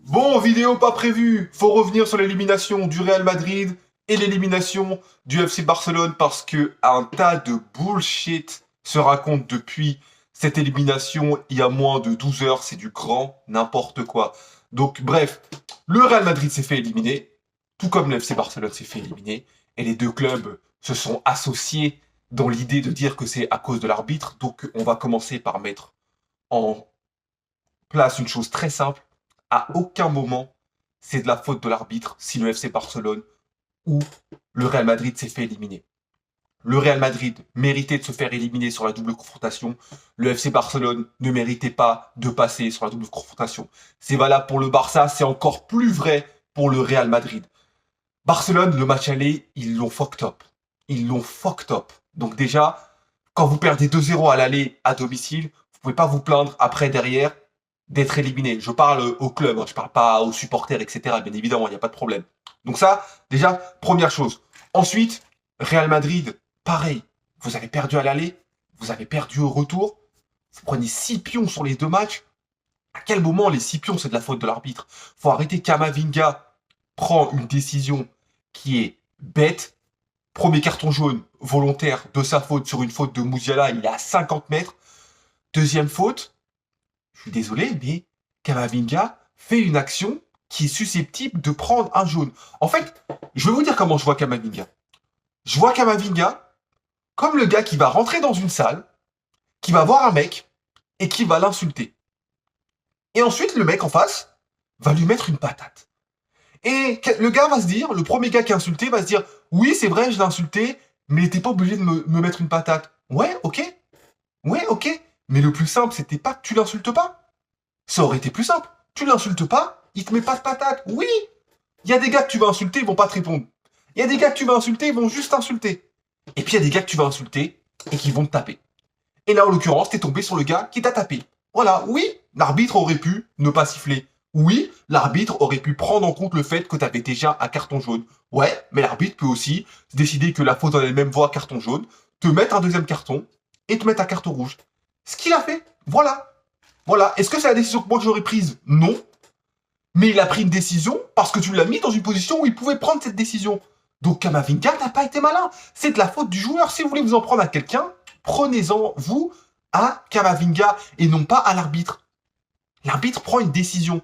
Bon, vidéo pas prévue. Faut revenir sur l'élimination du Real Madrid et l'élimination du FC Barcelone parce que un tas de bullshit se raconte depuis cette élimination il y a moins de 12 heures. C'est du grand n'importe quoi. Donc, bref, le Real Madrid s'est fait éliminer, tout comme le FC Barcelone s'est fait éliminer, et les deux clubs se sont associés dans l'idée de dire que c'est à cause de l'arbitre. Donc, on va commencer par mettre en place une chose très simple. À aucun moment, c'est de la faute de l'arbitre si le FC Barcelone ou le Real Madrid s'est fait éliminer. Le Real Madrid méritait de se faire éliminer sur la double confrontation. Le FC Barcelone ne méritait pas de passer sur la double confrontation. C'est valable pour le Barça, c'est encore plus vrai pour le Real Madrid. Barcelone, le match aller, ils l'ont fucked up. Ils l'ont fucked up. Donc déjà, quand vous perdez 2-0 à l'aller à domicile, vous pouvez pas vous plaindre après derrière d'être éliminé. Je parle au club, hein, je parle pas aux supporters, etc. Bien évidemment, il n'y a pas de problème. Donc ça, déjà, première chose. Ensuite, Real Madrid, pareil. Vous avez perdu à l'aller, vous avez perdu au retour. Vous prenez 6 pions sur les deux matchs. À quel moment les 6 pions, c'est de la faute de l'arbitre? Faut arrêter. Camavinga prend une décision qui est bête. Premier carton jaune volontaire de sa faute sur une faute de Musiala, il est à 50 mètres. Deuxième faute, je suis désolé, mais Camavinga fait une action qui est susceptible de prendre un jaune. En fait, je vais vous dire comment je vois Camavinga. Je vois Camavinga comme le gars qui va rentrer dans une salle, qui va voir un mec et qui va l'insulter. Et ensuite, le mec en face va lui mettre une patate. Et le gars va se dire, le premier gars qui a insulté va se dire, oui, c'est vrai, je l'ai insulté, mais t'es pas obligé de me mettre une patate. Ouais, ok. Ouais, ok. Mais le plus simple, c'était pas que tu l'insultes pas. Ça aurait été plus simple. Tu l'insultes pas, il te met pas de patate. Oui, il y a des gars que tu vas insulter, ils vont pas te répondre. Il y a des gars que tu vas insulter, ils vont juste t'insulter. Et puis il y a des gars que tu vas insulter et qui vont te taper. Et là, en l'occurrence, t'es tombé sur le gars qui t'a tapé. Voilà, oui, l'arbitre aurait pu ne pas siffler. Oui, l'arbitre aurait pu prendre en compte le fait que t'avais déjà un carton jaune. Ouais, mais l'arbitre peut aussi décider que la faute en elle-même voit carton jaune, te mettre un deuxième carton et te mettre un carton rouge. Ce qu'il a fait, voilà. Voilà. Est-ce que c'est la décision que moi j'aurais prise? Non. Mais il a pris une décision parce que tu l'as mis dans une position où il pouvait prendre cette décision. Donc Camavinga n'a pas été malin. C'est de la faute du joueur. Si vous voulez vous en prendre à quelqu'un, prenez-en, vous, à Camavinga et non pas à l'arbitre. L'arbitre prend une décision.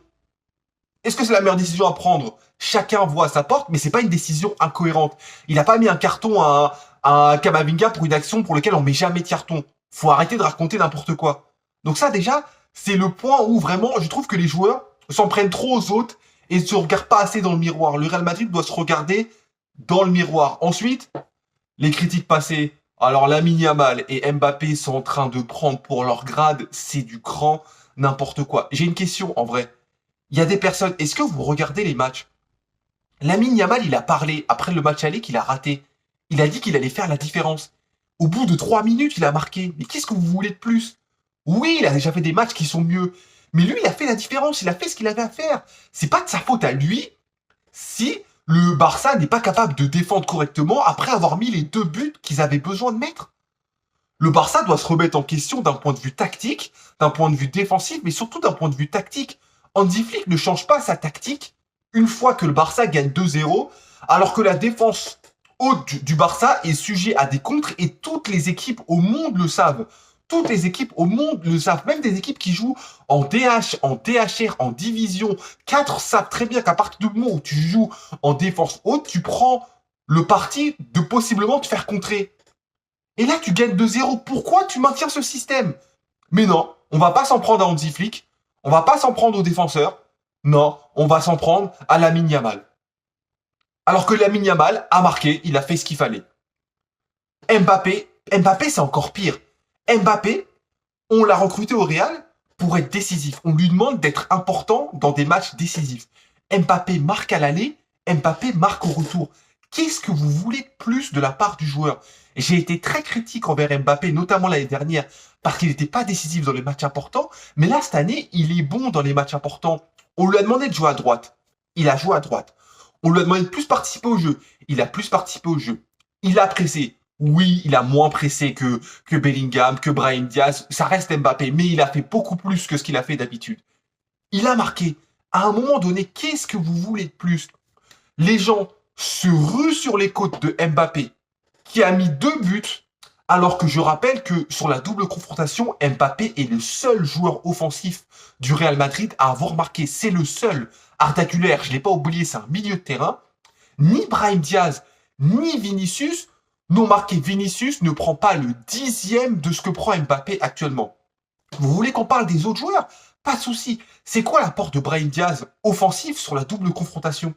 Est-ce que c'est la meilleure décision à prendre? Chacun voit à sa porte, mais c'est pas une décision incohérente. Il n'a pas mis un carton à Camavinga pour une action pour laquelle on met jamais de carton. Faut arrêter de raconter n'importe quoi. Donc ça déjà, c'est le point où vraiment je trouve que les joueurs s'en prennent trop aux autres et ne se regardent pas assez dans le miroir. Le Real Madrid doit se regarder dans le miroir. Ensuite, les critiques passées. Alors Lamine Yamal et Mbappé sont en train de prendre pour leur grade, c'est du grand n'importe quoi. J'ai une question en vrai. Il y a des personnes, est-ce que vous regardez les matchs? Lamine Yamal, il a parlé après le match aller qu'il a raté. Il a dit qu'il allait faire la différence. Au bout de 3 minutes, il a marqué. Mais qu'est-ce que vous voulez de plus? Oui, il a déjà fait des matchs qui sont mieux. Mais lui, il a fait la différence. Il a fait ce qu'il avait à faire. C'est pas de sa faute à lui si le Barça n'est pas capable de défendre correctement après avoir mis les 2 buts qu'ils avaient besoin de mettre. Le Barça doit se remettre en question d'un point de vue tactique, d'un point de vue défensif, mais surtout d'un point de vue tactique. Hansi Flick ne change pas sa tactique une fois que le Barça gagne 2-0, alors que la défense haute du Barça est sujet à des contres et toutes les équipes au monde le savent. Toutes les équipes au monde le savent, même des équipes qui jouent en DH, en DHR, en division 4 savent très bien qu'à partir du moment où tu joues en défense haute, tu prends le parti de possiblement te faire contrer. Et là, tu gagnes 2-0. Pourquoi tu maintiens ce système? Mais non, on va pas s'en prendre à Hansi Flick, on va pas s'en prendre aux défenseurs, non, on va s'en prendre à Lamine Yamal. Alors que Lamine Yamal a marqué, il a fait ce qu'il fallait. Mbappé c'est encore pire. Mbappé, on l'a recruté au Real pour être décisif. On lui demande d'être important dans des matchs décisifs. Mbappé marque à l'aller, Mbappé marque au retour. Qu'est-ce que vous voulez de plus de la part du joueur? J'ai été très critique envers Mbappé, notamment l'année dernière, parce qu'il n'était pas décisif dans les matchs importants. Mais là, cette année, il est bon dans les matchs importants. On lui a demandé de jouer à droite. Il a joué à droite. On lui a demandé de plus participer au jeu. Il a plus participé au jeu. Il a pressé. Oui, il a moins pressé que Bellingham, que Brahim Diaz. Ça reste Mbappé, mais il a fait beaucoup plus que ce qu'il a fait d'habitude. Il a marqué. À un moment donné, qu'est-ce que vous voulez de plus? Les gens se ruent sur les côtes de Mbappé, qui a mis 2 buts, alors que je rappelle que sur la double confrontation, Mbappé est le seul joueur offensif du Real Madrid à avoir marqué. C'est le seul. Arda Güler, je ne l'ai pas oublié, c'est un milieu de terrain. Ni Brahim Diaz, ni Vinicius n'ont marqué. Vinicius ne prend pas le 10e de ce que prend Mbappé actuellement. Vous voulez qu'on parle des autres joueurs? Pas de souci. C'est quoi l'apport de Brahim Diaz offensif sur la double confrontation?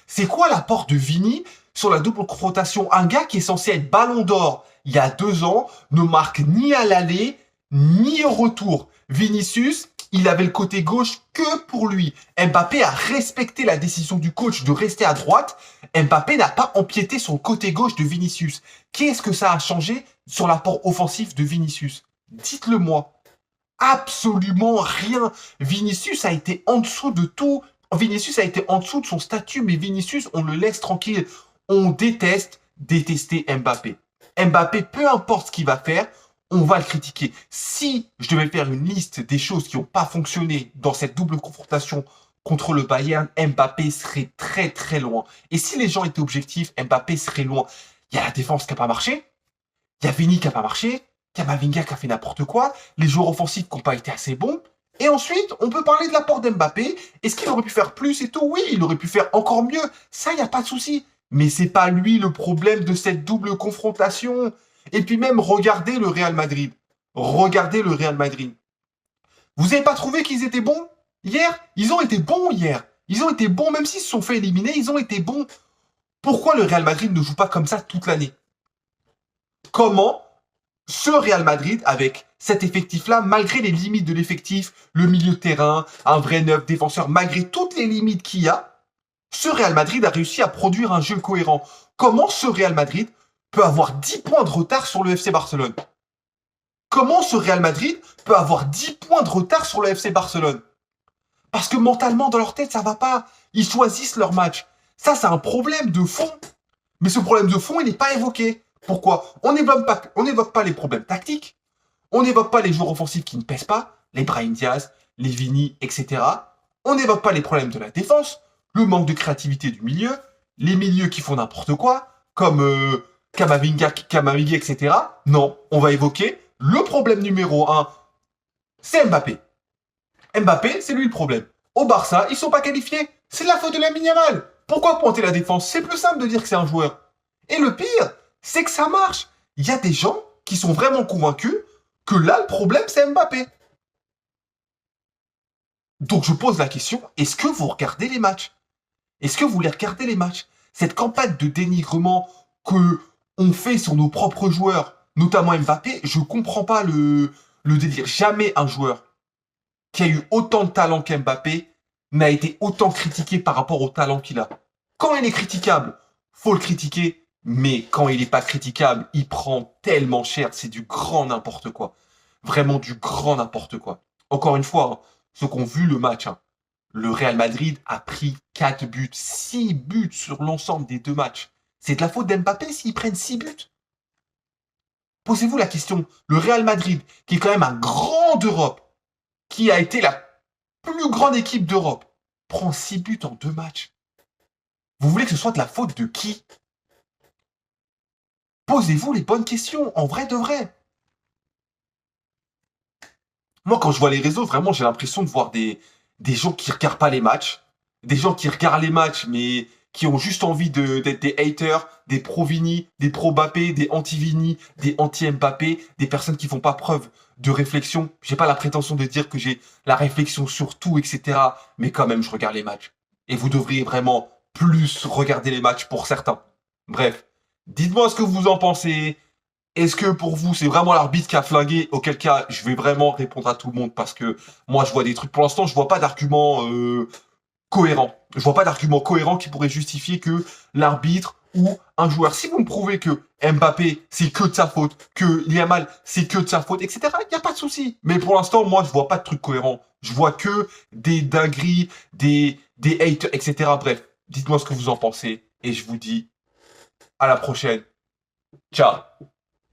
C'est quoi l'apport de Vini sur la double confrontation? Un gars qui est censé être ballon d'or il y a 2 ans ne marque ni à l'aller ni au retour. Vinicius, il avait le côté gauche que pour lui. Mbappé a respecté la décision du coach de rester à droite. Mbappé n'a pas empiété sur le côté gauche de Vinicius. Qu'est-ce que ça a changé sur l'apport offensif de Vinicius? Dites-le moi. Absolument rien. Vinicius a été en dessous de tout. Vinicius a été en dessous de son statut, mais Vinicius, on le laisse tranquille. On détester Mbappé. Mbappé, peu importe ce qu'il va faire, on va le critiquer. Si je devais faire une liste des choses qui n'ont pas fonctionné dans cette double confrontation contre le Bayern, Mbappé serait très très loin. Et si les gens étaient objectifs, Mbappé serait loin. Il y a la défense qui n'a pas marché, il y a Vini qui n'a pas marché, Camavinga qui a fait n'importe quoi, les joueurs offensifs qui n'ont pas été assez bons. Et ensuite, on peut parler de l'apport d'Mbappé. Est-ce qu'il aurait pu faire plus et tout? Oui, il aurait pu faire encore mieux. Ça, il n'y a pas de souci. Mais c'est pas lui le problème de cette double confrontation. Et puis même, regardez le Real Madrid. Regardez le Real Madrid. Vous n'avez pas trouvé qu'ils étaient bons hier? Ils ont été bons hier. Ils ont été bons, même s'ils se sont fait éliminer, ils ont été bons. Pourquoi le Real Madrid ne joue pas comme ça toute l'année? Comment ce Real Madrid, avec cet effectif-là, malgré les limites de l'effectif, le milieu de terrain, un vrai neuf défenseur, malgré toutes les limites qu'il y a, ce Real Madrid a réussi à produire un jeu cohérent. Comment ce Real Madrid peut avoir 10 points de retard sur le FC Barcelone? Comment ce Real Madrid peut avoir 10 points de retard sur le FC Barcelone? Parce que mentalement, dans leur tête, ça va pas. Ils choisissent leur match. Ça, c'est un problème de fond. Mais ce problème de fond, il n'est pas évoqué. Pourquoi? On n'évoque pas les problèmes tactiques. On n'évoque pas les joueurs offensifs qui ne pèsent pas, les Brahim Diaz, les Vini, etc. On n'évoque pas les problèmes de la défense, le manque de créativité du milieu, les milieux qui font n'importe quoi, comme Camavinga, etc. Non, on va évoquer le problème numéro 1, c'est Mbappé. Mbappé, c'est lui le problème. Au Barça, ils sont pas qualifiés. C'est de la faute de Lamine Yamal. Pourquoi pointer la défense? C'est plus simple de dire que c'est un joueur. Et le pire, c'est que ça marche. Il y a des gens qui sont vraiment convaincus que là, le problème, c'est Mbappé. Donc je pose la question, est-ce que vous regardez les matchs? Est-ce que vous les regardez les matchs? Cette campagne de dénigrement que on fait sur nos propres joueurs, notamment Mbappé, je comprends pas le délire. Jamais un joueur qui a eu autant de talent qu'Mbappé n'a été autant critiqué par rapport au talent qu'il a. Quand il est critiquable, faut le critiquer, mais quand il n'est pas critiquable, il prend tellement cher, c'est du grand n'importe quoi. Vraiment du grand n'importe quoi. Encore une fois, hein, ceux qui ont vu le match, hein, le Real Madrid a pris 4 buts, 6 buts sur l'ensemble des 2 matchs. C'est de la faute d'Mbappé s'ils prennent 6 buts. Posez-vous la question, le Real Madrid, qui est quand même un grand d'Europe, qui a été la plus grande équipe d'Europe, prend 6 buts en 2 matchs. Vous voulez que ce soit de la faute de qui? Posez-vous les bonnes questions, en vrai de vrai. Moi, quand je vois les réseaux, vraiment, j'ai l'impression de voir des gens qui regardent pas les matchs, des gens qui regardent les matchs, mais qui ont juste envie d'être des haters, des pro-Vini, des pro-Mbappé, des anti-Vini, des anti-Mbappé, des personnes qui font pas preuve de réflexion. J'ai pas la prétention de dire que j'ai la réflexion sur tout, etc. Mais quand même, je regarde les matchs. Et vous devriez vraiment plus regarder les matchs pour certains. Bref, dites-moi ce que vous en pensez. Est-ce que pour vous, c'est vraiment l'arbitre qui a flingué? Auquel cas, je vais vraiment répondre à tout le monde parce que moi, je vois des trucs. Pour l'instant, je vois pas d'argument cohérent. Je vois pas d'argument cohérent qui pourrait justifier que l'arbitre ou un joueur, si vous me prouvez que Mbappé, c'est que de sa faute, que Yamal, c'est que de sa faute, etc., il n'y a pas de souci. Mais pour l'instant, moi, je vois pas de truc cohérent. Je vois que des dingueries, des haters, etc. Bref, dites-moi ce que vous en pensez et je vous dis à la prochaine. Ciao.